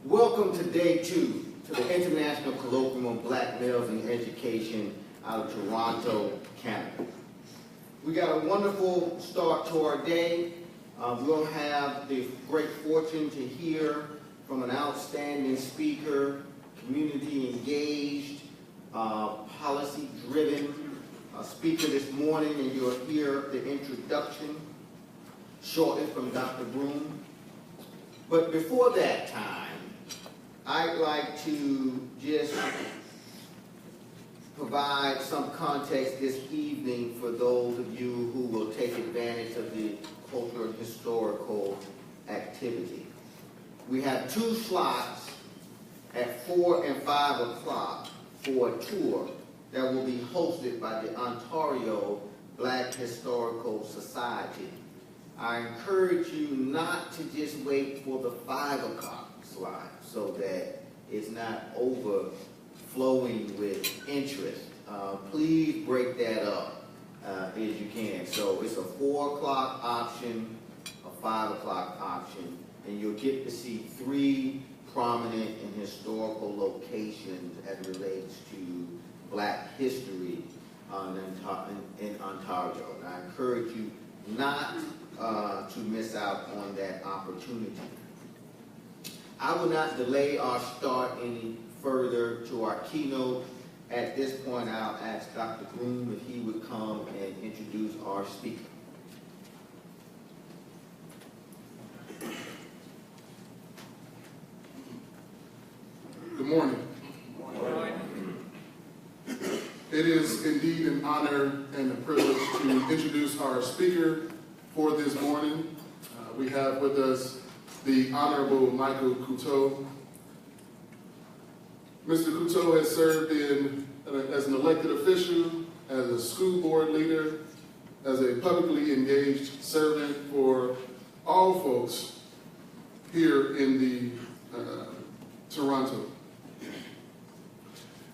Welcome to day 2 to the International Colloquium on Black Males in Education out of Toronto, Canada. We got a wonderful start to our day. We'll have the great fortune to hear from an outstanding speaker, community engaged, policy driven speaker this morning, and you'll hear the introduction shortly from Dr. Broom. But before that time, I'd like to just provide some context this evening for those of you who will take advantage of the cultural and historical activity. We have 2 slots at 4 and 5 o'clock for a tour that will be hosted by the Ontario Black Historical Society. I encourage you not to just wait for the 5 o'clock slot so that it's not overflowing with interest. Please break that up as you can. So it's a 4 o'clock option, a 5 o'clock option, and you'll get to see 3 prominent and historical locations as it relates to Black history in Ontario. And I encourage you not to miss out on that opportunity. I will not delay our start any further to our keynote. At this point, I'll ask Dr. Broom if he would come and introduce our speaker. Good morning. It is indeed an honor and a privilege to introduce our speaker for this morning. We have with us the Honorable Michael Coteau. Mr. Coteau has served as an elected official, as a school board leader, as a publicly engaged servant for all folks here in the Toronto.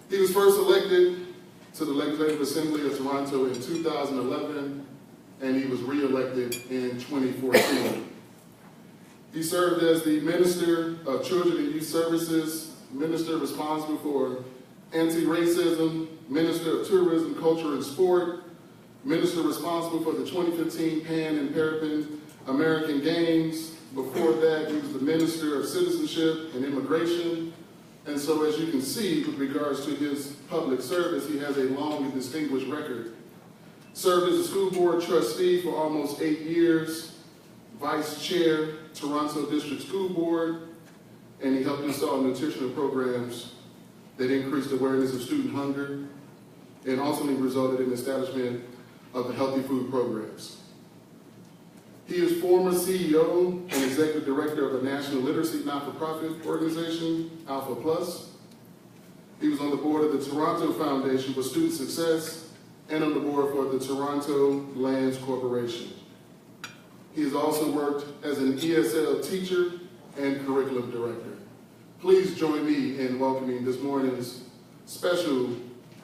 He was first elected to the Legislative Assembly of Toronto in 2011, and he was re-elected in 2014. He served as the Minister of Children and Youth Services, Minister responsible for anti-racism, Minister of Tourism, Culture, and Sport, Minister responsible for the 2015 Pan and Parapan American Games. Before that, he was the Minister of Citizenship and Immigration. And so, as you can see, with regards to his public service, he has a long and distinguished record. Served as a school board trustee for almost 8 years, vice chair, Toronto District School Board, and he helped install nutritional programs that increased awareness of student hunger and ultimately resulted in the establishment of the healthy food programs. He is former CEO and executive director of the National Literacy not-for-profit organization, Alpha Plus. He was on the board of the Toronto Foundation for Student Success and on the board for the Toronto Lands Corporation. He has also worked as an ESL teacher and curriculum director. Please join me in welcoming this morning's special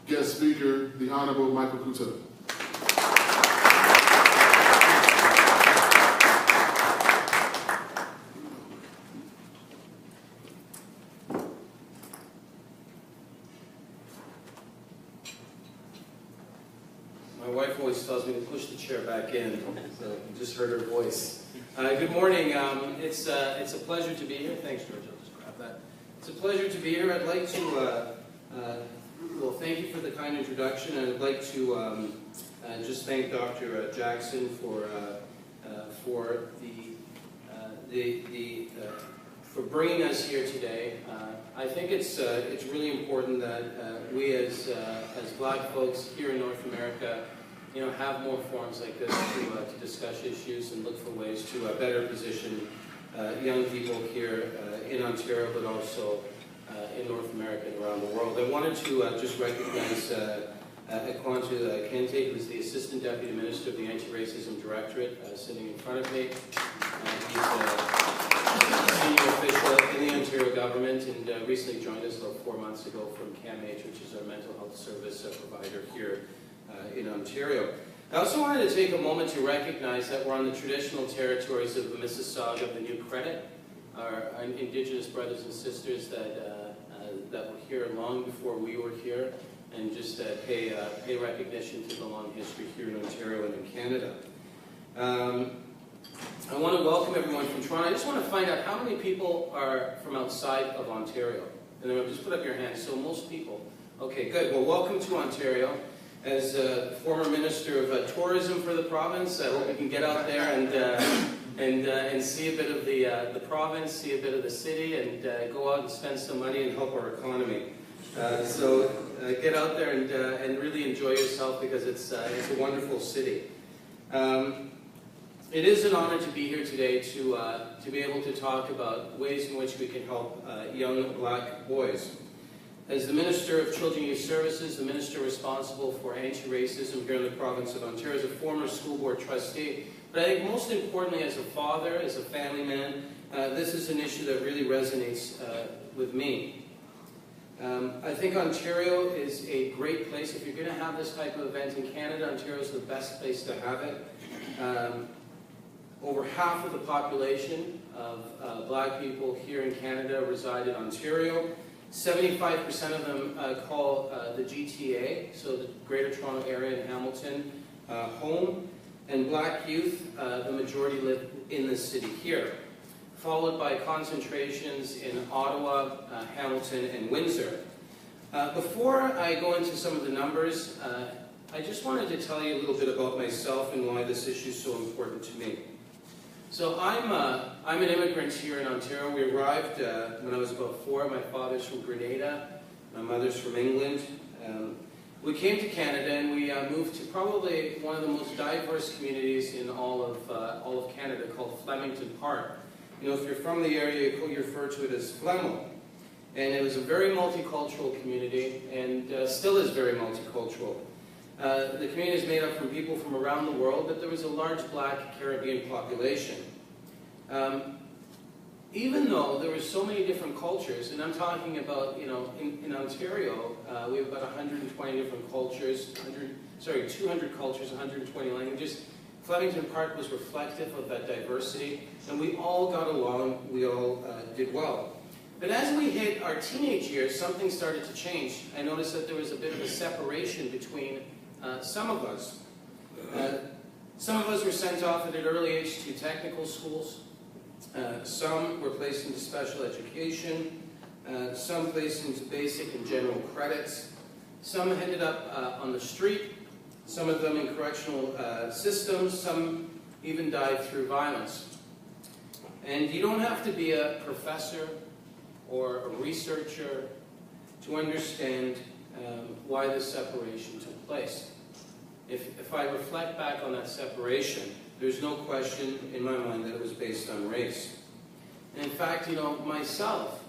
guest speaker, the Honorable Michael Coteau. My wife always tells me to push the chair back in, so you just heard her voice. Good morning. It's a pleasure to be here. Thanks, George. I'll just grab that. It's a pleasure to be here. I'd like to, well, thank you for the kind introduction, and I'd like to just thank Dr. Jackson for bringing us here today. I think it's really important that we as Black folks here in North America, have more forums like this to discuss issues and look for ways to better position young people here in Ontario, but also in North America and around the world. I wanted to just recognize Kwantu Kente, who's the Assistant Deputy Minister of the Anti-Racism Directorate, sitting in front of me. He's a senior official in the Ontario government and recently joined us about 4 months ago from CAMH, which is our mental health service provider here in Ontario. I also wanted to take a moment to recognize that we're on the traditional territories of the Mississauga of the New Credit, our Indigenous brothers and sisters that were here long before we were here, and just pay recognition to the long history here in Ontario and in Canada. I want to welcome everyone from Toronto. I just want to find out how many people are from outside of Ontario. And then just put up your hands. So most people. Okay, good. Well, welcome to Ontario. As a former Minister of Tourism for the province, I hope you can get out there and see a bit of the province, see a bit of the city, and go out and spend some money and help our economy. So get out there and really enjoy yourself, because it's a wonderful city. It is an honor to be here today to be able to talk about ways in which we can help young black boys. As the Minister of Children and Youth Services, the Minister responsible for anti-racism here in the province of Ontario, as a former school board trustee, but I think most importantly as a father, as a family man, this is an issue that really resonates with me. I think Ontario is a great place. If you're going to have this type of event in Canada, Ontario is the best place to have it. Over half of the population of black people here in Canada reside in Ontario. 75% of them call the GTA, so the Greater Toronto Area and Hamilton, home. And black youth, the majority live in the city here, followed by concentrations in Ottawa, Hamilton, and Windsor. Before I go into some of the numbers, I just wanted to tell you a little bit about myself and why this issue is so important to me. So I'm an immigrant here in Ontario. We arrived when I was about 4. My father's from Grenada. My mother's from England. We came to Canada and we moved to probably one of the most diverse communities in all of Canada, called Flemington Park. You know, if you're from the area, you refer to it as Flemo. And it was a very multicultural community, and still is very multicultural. The community is made up from people from around the world, but there was a large black Caribbean population. Even though there were so many different cultures, and I'm talking about, you know, in Ontario, we have about 120 different cultures, 200 cultures, 120 languages. Flemington Park was reflective of that diversity, and we all got along, we all did well. But as we hit our teenage years, something started to change. I noticed that there was a bit of a separation between some of us. Some of us were sent off at an early age to technical schools. Some were placed into special education. Some placed into basic and general credits. Some ended up on the street. Some of them in correctional systems. Some even died through violence. And you don't have to be a professor or a researcher to understand why this separation took place. If I reflect back on that separation, there's no question in my mind that it was based on race. And in fact, you know, myself,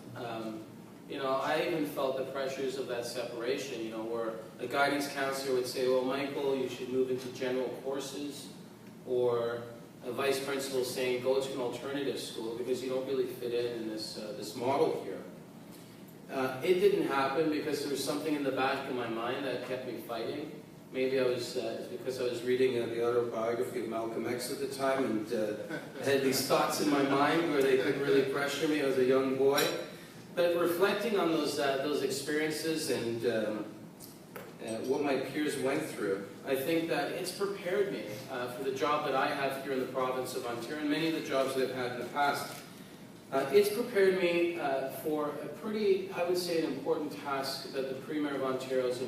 you know, I even felt the pressures of that separation, you know, where a guidance counselor would say, well, Michael, you should move into general courses, or a vice principal saying, go to an alternative school because you don't really fit in this model here. It didn't happen because there was something in the back of my mind that kept me fighting. Maybe it's because I was reading the autobiography of Malcolm X at the time, and I had these thoughts in my mind where they could really pressure me as a young boy. But reflecting on those experiences and what my peers went through, I think that it's prepared me for the job that I have here in the province of Ontario, and many of the jobs that I've had in the past. It's prepared me for a pretty, I would say, an important task that the Premier of Ontario has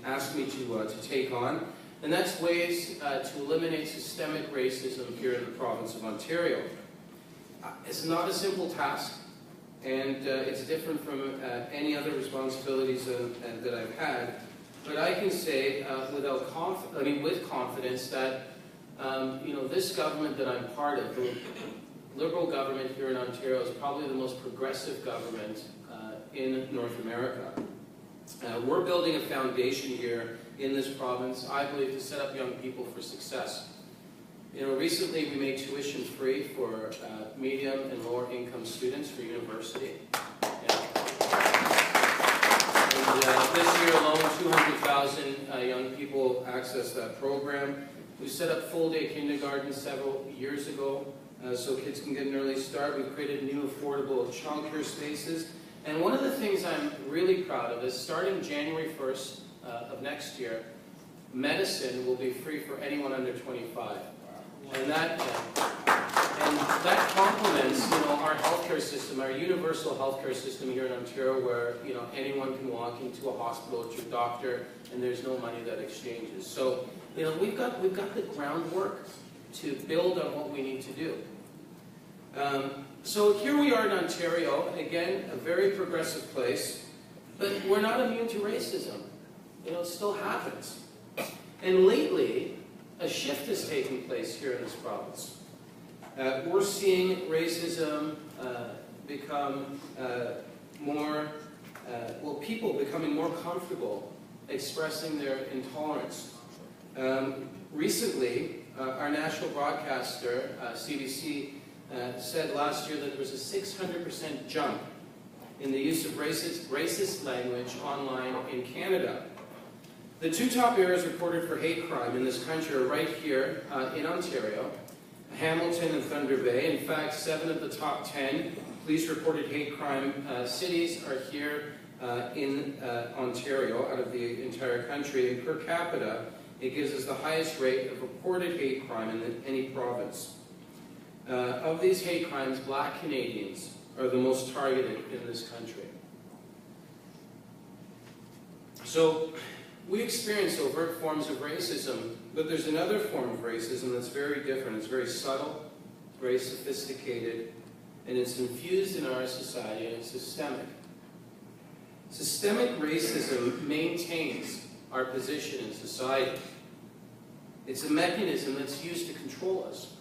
asked me to take on, and that's ways to eliminate systemic racism here in the province of Ontario. It's not a simple task, and it's different from any other responsibilities that I've had, but I can say with confidence that you know, this government that I'm part of, the Liberal government here in Ontario, is probably the most progressive government in North America. We're building a foundation here in this province, I believe, to set up young people for success. You know, recently we made tuition free for medium and lower income students for university. Yeah. And this year alone, 200,000 young people access that program. We set up full-day kindergarten several years ago. so kids can get an early start. We've created new affordable childcare spaces. And one of the things I'm really proud of is starting January 1st of next year, medicine will be free for anyone under 25. And that complements, our healthcare system, our universal healthcare system here in Ontario, where anyone can walk into a hospital at your doctor, and there's no money that exchanges. So we've got the groundwork to build on what we need to do. So here we are in Ontario, again, a very progressive place, but we're not immune to racism. It still happens. And lately, a shift is taking place here in this province. We're seeing racism become people becoming more comfortable expressing their intolerance. Recently, our national broadcaster, CBC, said last year that there was a 600% jump in the use of racist language online in Canada. The two top areas reported for hate crime in this country are right here in Ontario, Hamilton and Thunder Bay. In fact, 7 of the top 10 police-reported hate crime cities are here in Ontario out of the entire country. And per capita, it gives us the highest rate of reported hate crime in any province. Of these hate crimes, Black Canadians are the most targeted in this country. So we experience overt forms of racism, but there's another form of racism that's very different. It's very subtle, very sophisticated, and it's infused in our society, and it's systemic. Systemic racism maintains our position in society. It's a mechanism that's used to control us,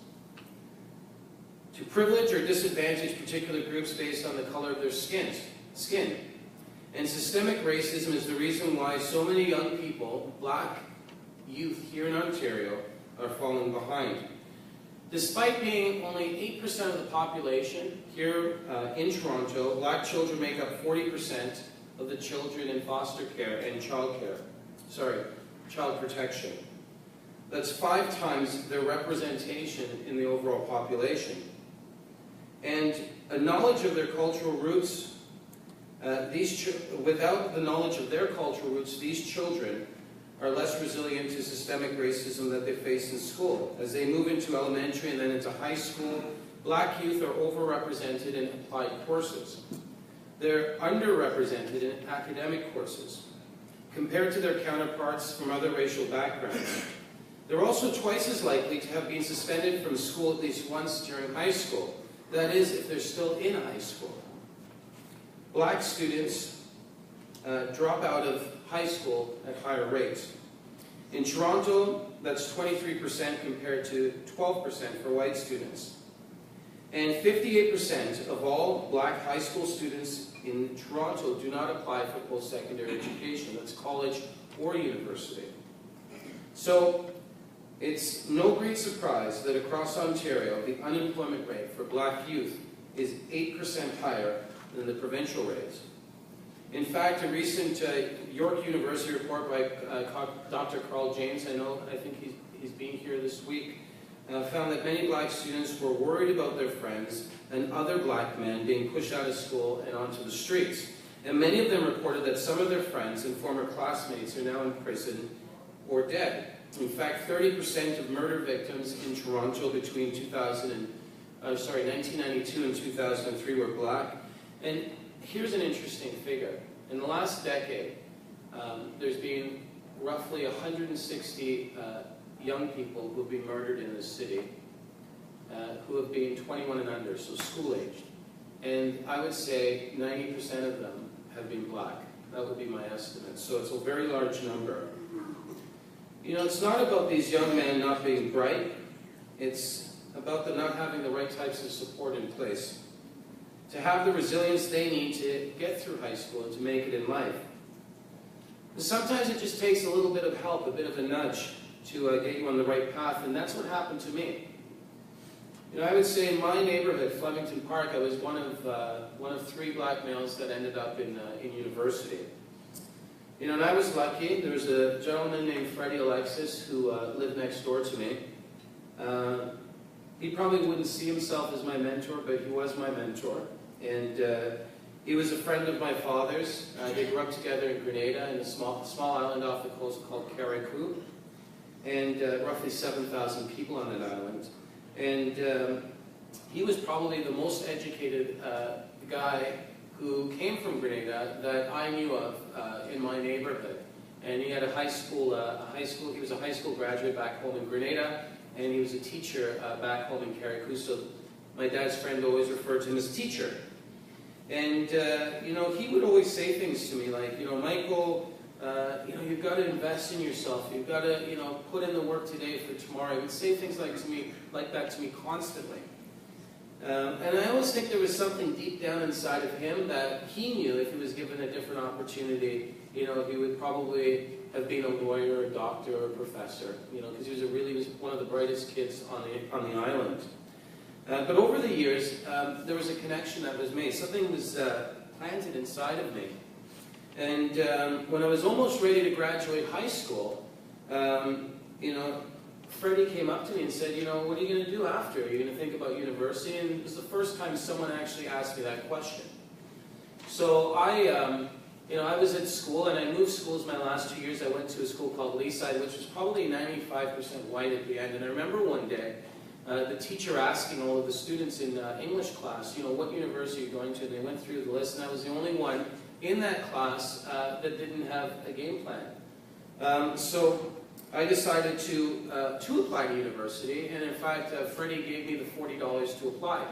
to privilege or disadvantage particular groups based on the color of their skin. And systemic racism is the reason why so many young people, Black youth here in Ontario, are falling behind. Despite being only 8% of the population here in Toronto, Black children make up 40% of the children in foster care and child protection. That's 5 times their representation in the overall population. And a knowledge of their cultural roots, without the knowledge of their cultural roots, these children are less resilient to systemic racism that they face in school. As they move into elementary and then into high school, Black youth are overrepresented in applied courses. They're underrepresented in academic courses compared to their counterparts from other racial backgrounds. They're also twice as likely to have been suspended from school at least once during high school. That is, if they're still in high school. Black students drop out of high school at higher rates. In Toronto, that's 23% compared to 12% for white students. And 58% of all Black high school students in Toronto do not apply for post-secondary education. That's college or university. So it's no great surprise that across Ontario, the unemployment rate for Black youth is 8% higher than the provincial rates. In fact, a recent York University report by Dr. Carl James, I think he's been here this week, found that many Black students were worried about their friends and other Black men being pushed out of school and onto the streets. And many of them reported that some of their friends and former classmates are now in prison or dead. In fact, 30% of murder victims in Toronto between 1992 and 2003 were Black. And here's an interesting figure. In the last decade, there's been roughly 160 young people who have been murdered in this city, who have been 21 and under, so school-aged. And I would say 90% of them have been Black. That would be my estimate. So it's a very large number. It's not about these young men not being bright. It's about them not having the right types of support in place to have the resilience they need to get through high school and to make it in life. And sometimes it just takes a little bit of help, a bit of a nudge to get you on the right path, and that's what happened to me. I would say in my neighborhood, Flemington Park, I was one of 3 Black males that ended up in university. And I was lucky. There was a gentleman named Freddie Alexis who lived next door to me. He probably wouldn't see himself as my mentor, but he was my mentor. And he was a friend of my father's. They grew up together in Grenada, in a small island off the coast called Coteau, and roughly 7,000 people on that island. And he was probably the most educated guy who came from Grenada that I knew of in my neighborhood. And he had he was a high school graduate back home in Grenada, and he was a teacher back home in Coteau. So my dad's friend always referred to him as teacher. And, you know, he would always say things to me like, you know, Michael, you know, you've got to invest in yourself. You've got to, you know, put in the work today for tomorrow. He would say things like that to me constantly. And I always think there was something deep down inside of him that he knew if he was given a different opportunity, you know, he would probably have been a lawyer, a doctor, or a professor, you know, because he was one of the brightest kids on the island. But over the years, there was a connection that was made. Something was planted inside of me. And when I was almost ready to graduate high school, you know, Freddie came up to me and said, you know, what are you going to do after? Are you going to think about university? And it was the first time someone actually asked me that question. So you know, I was at school, and I moved schools my last 2 years. I went to a school called Leaside, which was probably 95% white at the end. And I remember one day, the teacher asking all of the students in English class, you know, what university are you going to? And they went through the list, and I was the only one in that class that didn't have a game plan. So I decided to apply to university, and in fact, Freddie gave me the $40 to apply.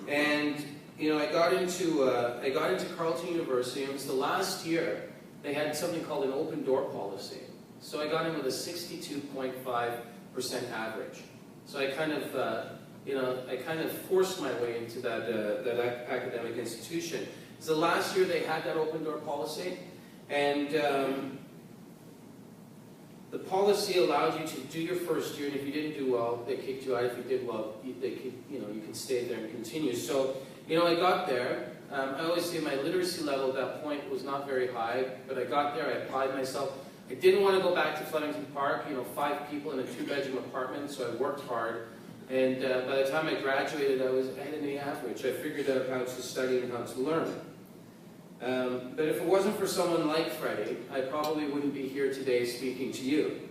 And you know, I got into Carleton University, and it was the last year they had something called an open door policy. So I got in with a 62.5% average. So I kind of, you know, I kind of forced my way into that academic institution. It's the last year they had that open door policy, and the policy allowed you to do your first year, and if you didn't do well, they kicked you out. If you did well, you could stay there and continue. So, you know, I got there. I always say my literacy level at that point was not very high, but I got there. I applied myself. I didn't want to go back to Flemington Park. You know, 5 people in a 2-bedroom apartment, so I worked hard. And by the time I graduated, I had an A average. I figured out how to study and how to learn. But if it wasn't for someone like Freddie, I probably wouldn't be here today speaking to you.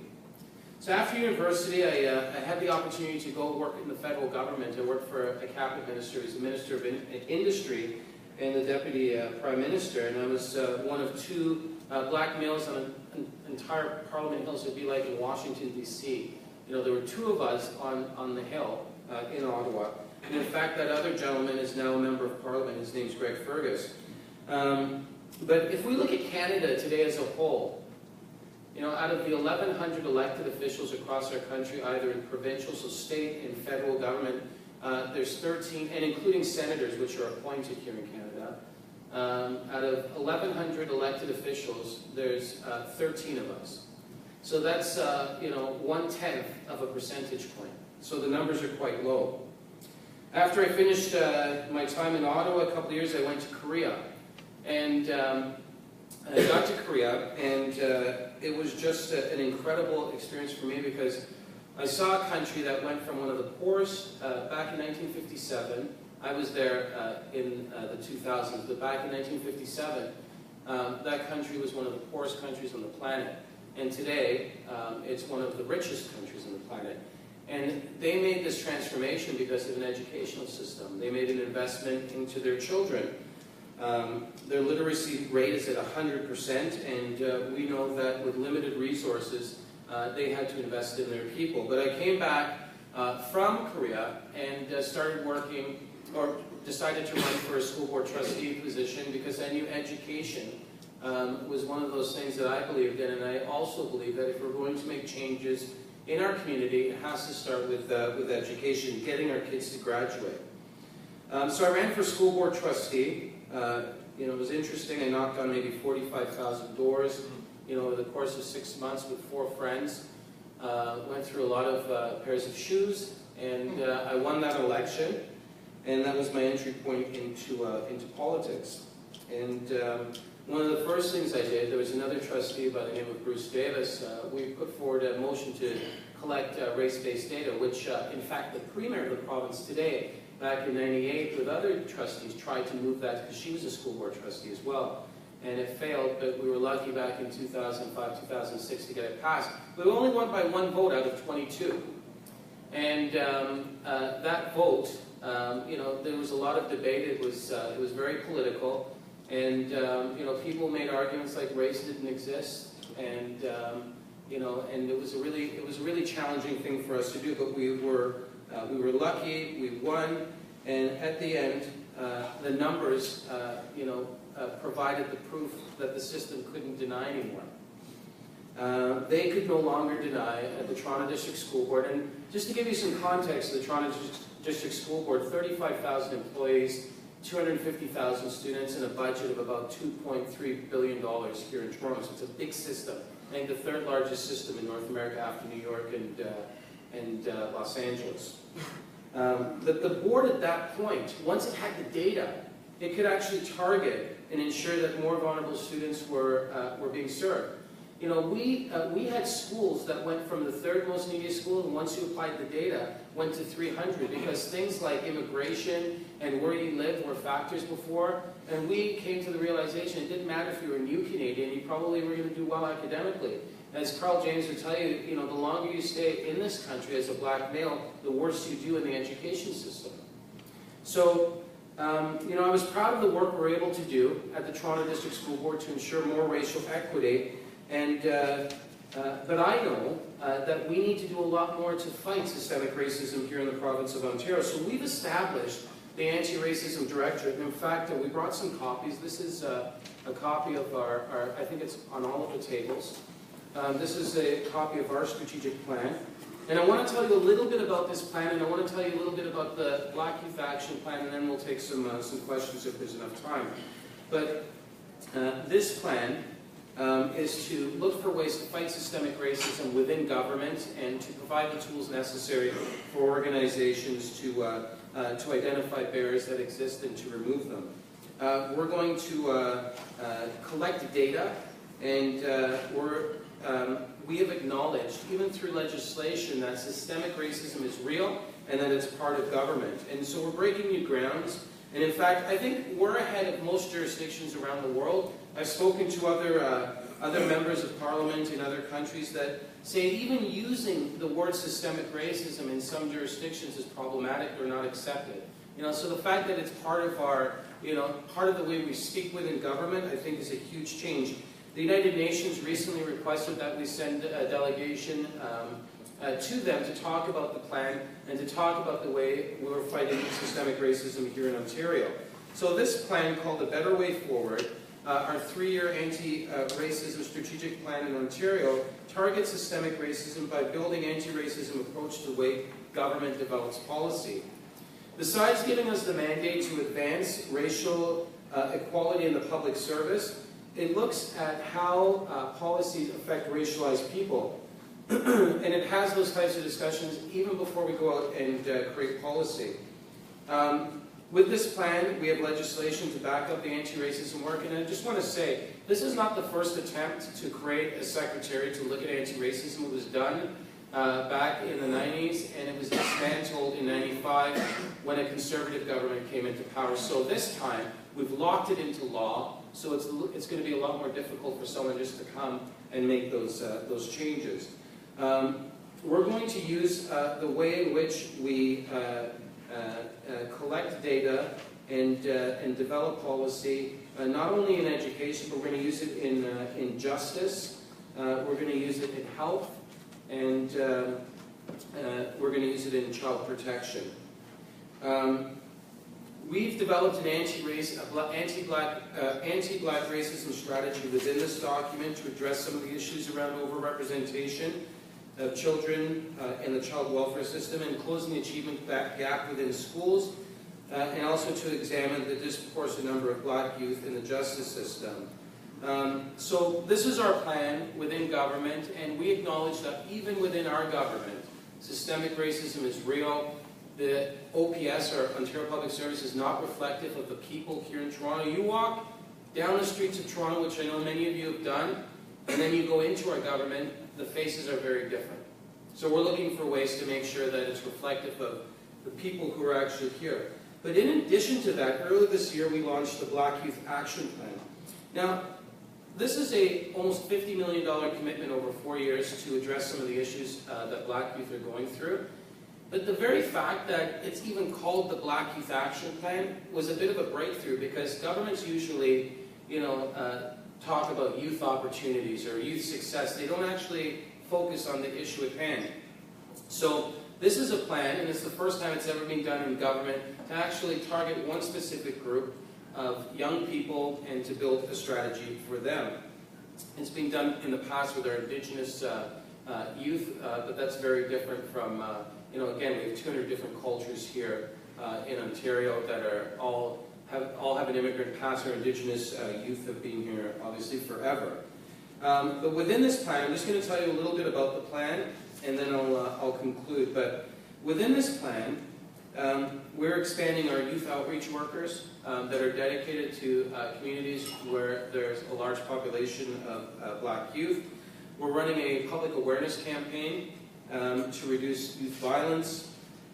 So after university, I had the opportunity to go work in the federal government. I worked for a cabinet minister. He was the Minister of Industry and the Deputy Prime Minister. And I was one of 2 black males on an entire Parliament Hill, so it'd be like in Washington, D.C. You know, there were 2 of us on the Hill in Ottawa. And in fact, that other gentleman is now a member of Parliament. His name's Greg Fergus. But if we look at Canada today as a whole, you know, out of the 1,100 elected officials across our country, either in provincial, so state and federal government, there's 13, and including senators, which are appointed here in Canada. Out of 1,100 elected officials, there's 13 of us. So that's, you know, 1/10 of a percentage point. So the numbers are quite low. After I finished my time in Ottawa, a couple of years, I went to Korea. And I got to Korea, and it was just an incredible experience for me because I saw a country that went from one of the poorest, back in 1957, I was there in the 2000s, but back in 1957, that country was one of the poorest countries on the planet. And today, it's one of the richest countries on the planet. And they made this transformation because of an educational system. They made an investment into their children. Their literacy rate is at 100%, and we know that with limited resources, they had to invest in their people. But I came back from Korea and started working, or decided to run for a school board trustee position because I knew education was one of those things that I believed in, and I also believe that if we're going to make changes in our community, it has to start with education, getting our kids to graduate. So I ran for school board trustee. You know, it was interesting. I knocked on maybe 45,000 doors, you know, over the course of 6 months with 4 friends. Went through a lot of pairs of shoes, and I won that election, and that was my entry point into politics. And one of the first things I did, there was another trustee by the name of Bruce Davis. We put forward a motion to collect race-based data, which in fact the Premier of the province today, back in '98 with other trustees, tried to move that because she was a school board trustee as well. And it failed, but we were lucky back in 2005, 2006 to get it passed. But we only won by 1 vote out of 22. And that vote, you know, there was a lot of debate. It was very political. And, you know, people made arguments like race didn't exist. And, you know, and it was a really challenging thing for us to do. But we were lucky, we won. And at the end, the numbers, you know, provided the proof that the system couldn't deny anymore. They could no longer deny at the Toronto District School Board. And just to give you some context, the Toronto District School Board, 35,000 employees, 250,000 students, and a budget of about $2.3 billion here in Toronto. So it's a big system. I think the 3rd largest system in North America after New York and Los Angeles. The board at that point, once it had the data, it could actually target and ensure that more vulnerable students were being served. You know, we had schools that went from the 3rd most neediest school, and once you applied the data, went to 300, because things like immigration and where you lived were factors before, and we came to the realization it didn't matter if you were a new Canadian, you probably were going to do well academically. As Carl James would tell you, you know, the longer you stay in this country as a black male, the worse you do in the education system. So, you know, I was proud of the work we were able to do at the Toronto District School Board to ensure more racial equity, and but I know that we need to do a lot more to fight systemic racism here in the province of Ontario. So we've established the Anti-Racism Directorate, and in fact, we brought some copies. This is a copy of our, I think it's on all of the tables. This is a copy of our strategic plan. And I want to tell you a little bit about this plan, and I want to tell you a little bit about the Black Youth Action Plan, and then we'll take some questions if there's enough time. But this plan is to look for ways to fight systemic racism within government and to provide the tools necessary for organizations to identify barriers that exist and to remove them. We're going to collect data, and we have acknowledged, even through legislation, that systemic racism is real and that it's part of government. And so we're breaking new grounds. And in fact, I think we're ahead of most jurisdictions around the world. I've spoken to other members of parliament in other countries that say even using the word systemic racism in some jurisdictions is problematic or not accepted. You know, so the fact that it's part of our, you know, part of the way we speak within government, I think is a huge change. The United Nations recently requested that we send a delegation to them to talk about the plan and to talk about the way we're fighting systemic racism here in Ontario. So this plan, called A Better Way Forward, our 3-year anti-racism strategic plan in Ontario, targets systemic racism by building anti-racism approach to the way government develops policy. Besides giving us the mandate to advance racial equality in the public service, it looks at how policies affect racialized people. And it has those types of discussions even before we go out and create policy. With this plan, we have legislation to back up the anti-racism work. And I just want to say, this is not the first attempt to create a secretary to look at anti-racism. It was done back in the 90s, and it was dismantled in 95 when a conservative government came into power. So this time, we've locked it into law. So it's going to be a lot more difficult for someone just to come and make those changes. We're going to use the way in which we collect data and develop policy, not only in education, but we're going to use it in justice. We're going to use it in health, and we're going to use it in child protection. We've developed an anti-black racism strategy within this document to address some of the issues around overrepresentation of children in the child welfare system and closing the achievement gap within schools, and also to examine the disproportionate number of black youth in the justice system. So this is our plan within government, and we acknowledge that even within our government, systemic racism is real. The OPS, or Ontario Public Service, is not reflective of the people here in Toronto. You walk down the streets of Toronto, which I know many of you have done, and then you go into our government, the faces are very different. So we're looking for ways to make sure that it's reflective of the people who are actually here. But in addition to that, earlier this year we launched the Black Youth Action Plan. Now, this is a almost $50 million commitment over 4 years to address some of the issues that Black youth are going through. But the very fact that it's even called the Black Youth Action Plan was a bit of a breakthrough, because governments usually, talk about youth opportunities or youth success. They don't actually focus on the issue at hand. So this is a plan, and it's the first time it's ever been done in government, to actually target one specific group of young people and to build a strategy for them. It's been done in the past with our Indigenous youth, but that's very different from, again, we have 200 different cultures here in Ontario that are all have an immigrant past. Our Indigenous youth have been here, obviously, forever. But within this plan, I'm just going to tell you a little bit about the plan, and then I'll conclude. But within this plan, we're expanding our youth outreach workers that are dedicated to communities where there's a large population of Black youth. We're running a public awareness campaign to reduce youth violence.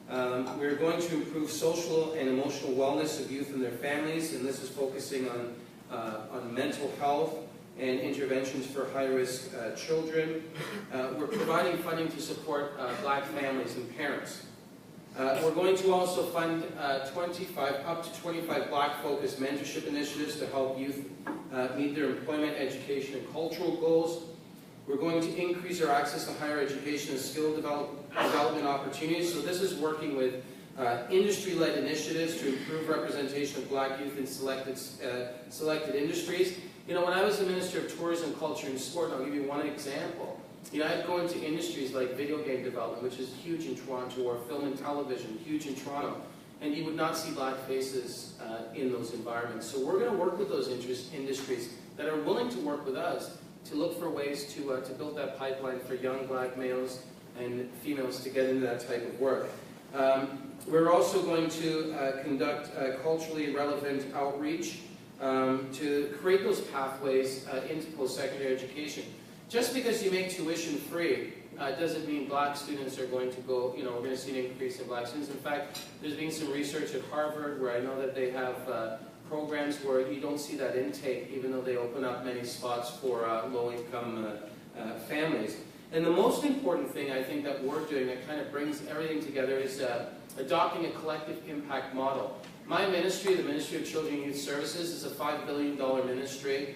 We're going to improve social and emotional wellness of youth and their families, and this is focusing on mental health and interventions for high-risk children. We're providing funding to support Black families and parents. We're going to also fund up to 25 Black-focused mentorship initiatives to help youth meet their employment, education, and cultural goals. We're going to increase our access to higher education and skill development opportunities. So this is working with industry-led initiatives to improve representation of Black youth in selected industries. When I was the Minister of Tourism, Culture, and Sport, and I'll give you one example. I'd go into industries like video game development, which is huge in Toronto, or film and television, huge in Toronto, and you would not see Black faces in those environments. So we're going to work with those industries that are willing to work with us to look for ways to build that pipeline for young Black males and females to get into that type of work. We're also going to conduct culturally relevant outreach to create those pathways into post-secondary education. Just because you make tuition free doesn't mean Black students are going to go, we're going to see an increase in Black students. In fact, there's been some research at Harvard where I know that they have programs where you don't see that intake, even though they open up many spots for low-income families. And the most important thing I think that we're doing that kind of brings everything together is adopting a collective impact model. My ministry, the Ministry of Children and Youth Services, is a $5 billion ministry.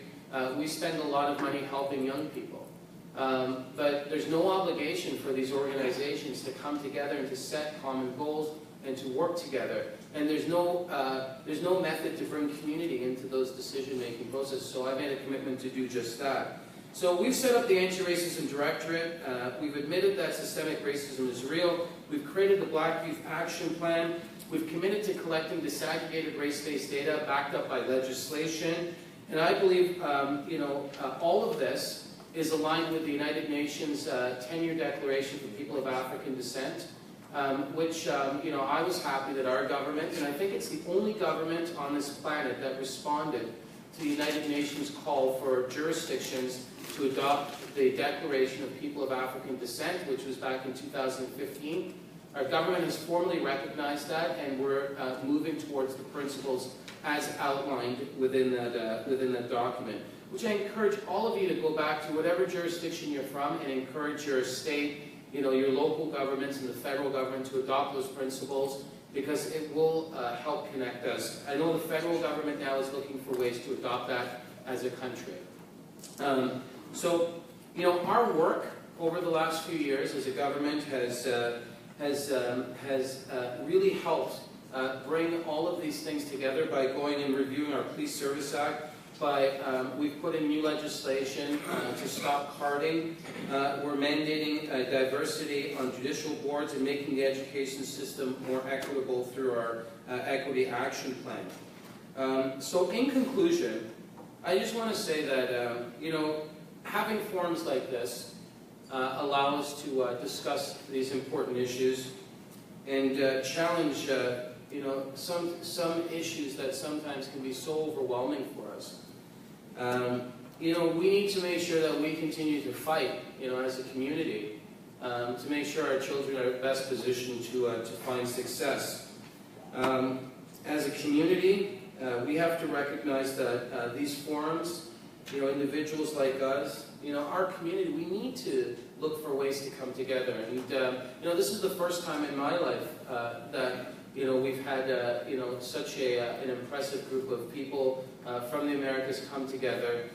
We spend a lot of money helping young people. But there's no obligation for these organizations to come together and to set common goals and to work together. And there's no method to bring community into those decision-making processes. So I made a commitment to do just that. So we've set up the Anti-Racism Directorate. We've admitted that systemic racism is real. We've created the Black Youth Action Plan. We've committed to collecting disaggregated race-based data backed up by legislation. And I believe, all of this is aligned with the United Nations 10-year Declaration for People of African Descent, which, I was happy that our government, and I think it's the only government on this planet that responded to the United Nations call for jurisdictions to adopt the Declaration of People of African Descent, which was back in 2015. Our government has formally recognized that, and we're moving towards the principles as outlined within that document, which I encourage all of you to go back to whatever jurisdiction you're from and encourage your state, your local governments and the federal government to adopt those principles, because it will help connect us. I know the federal government now is looking for ways to adopt that as a country. Our work over the last few years as a government has really helped bring all of these things together by going and reviewing our Police Service Act. We've put in new legislation to stop carding. We're mandating diversity on judicial boards and making the education system more equitable through our Equity Action Plan. So in conclusion, I just want to say that, having forums like this allow us to discuss these important issues and challenge some issues that sometimes can be so overwhelming for us. We need to make sure that we continue to fight, as a community, to make sure our children are best positioned to find success. As a community, we have to recognize that these forums, individuals like us, our community, we need to look for ways to come together. And this is the first time in my life that we've had such an impressive group of people from the Americas come together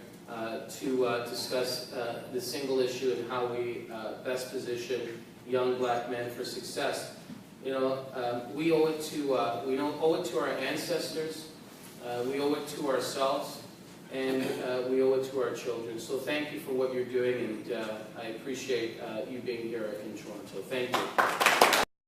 to discuss the single issue and how we best position young black men for success. We owe it to our ancestors, we owe it to ourselves, and we owe it to our children. So thank you for what you're doing, and I appreciate you being here in Toronto. Thank you.